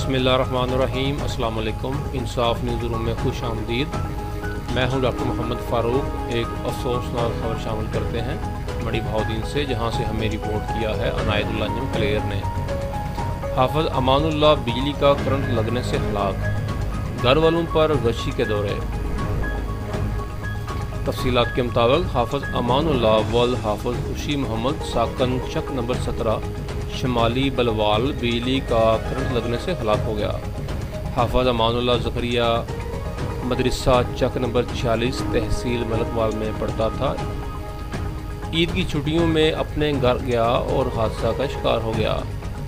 بسم اللہ الرحمن الرحیم۔ السلام علیکم۔ انصاف نیوز روم میں خوش آمدید۔ میں ہوں ڈاکٹر محمد فاروق۔ ایک افسوسناک خبر شامل کرتے ہیں مڑی بہاؤدین سے، جہاں سے ہمیں رپورٹ کیا ہے عنایت اللہ انجم کلیر نے۔ حافظ امان اللہ بجلی کا کرنٹ لگنے سے ہلاک، گھر والوں پر غشی کے دورے۔ تفصیلات کے مطابق حافظ امان اللہ والد حافظ خوشی محمد ساکن چک نمبر 17 شمالی بلوال بجلی کا کرنٹ لگنے سے ہلاک ہو گیا۔ حافظ امان اللہ زکریا مدرسہ چک نمبر 46 تحصیل ملکوال میں پڑھتا تھا۔ عید کی چھٹیوں میں اپنے گھر گیا اور حادثہ کا شکار ہو گیا۔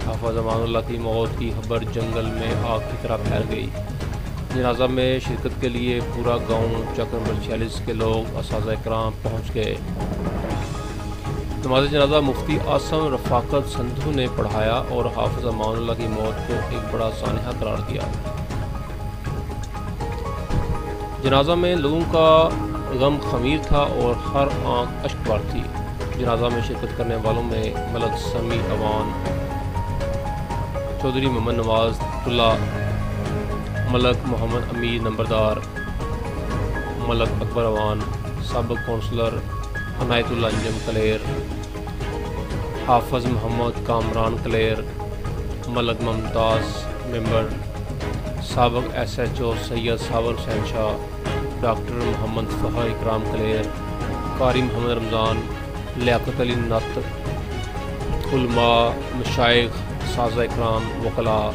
حافظ امان اللہ کی موت کی خبر جنگل میں آگ کی طرح پھیل گئی۔ جنازہ میں شرکت کے لیے پورا گاؤں چک نمبر 46 کے لوگ اساتذہ کرام پہنچ گئے۔ نماز جنازہ مفتی اعظم رفاقت سندھو نے پڑھایا اور حافظ امان اللہ کی موت کو ایک بڑا سانحہ قرار دیا۔ جنازہ میں لوگوں کا غم خمیر تھا اور ہر آنکھ اشک بار تھی۔ جنازہ میں شرکت کرنے والوں میں ملک سمیع اوان، چودھری محمد نواز اللہ، ملک محمد امیر نمبردار، ملک اکبر اوان، سابق کونسلر عنایت اللہ انجم کلیر، حافظ محمد کامران کلیر، ملک ممتاز ممبر، سابق ایس ایچ او سید صابر حسین شاہ، ڈاکٹر محمد فہر اکرام کلیر، قاری محمد رمضان، لیاقت علی نت، علماء، مشائخ، اساتذہ اکرام، وکلاء،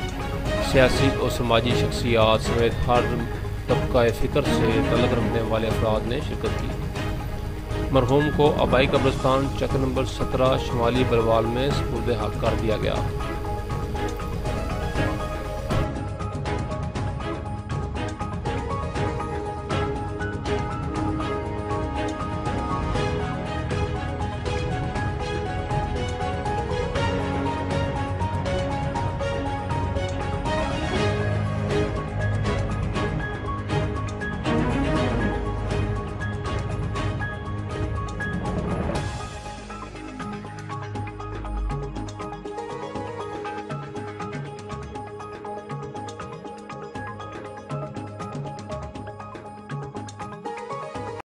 سیاسی اور سماجی شخصیات سمیت ہر طبقہ فکر سے تعلق رکھنے والے افراد نے شرکت کی۔ مرحوم کو آبائی قبرستان چک نمبر 17 شمالی بلوال میں سپرد حق کر دیا گیا۔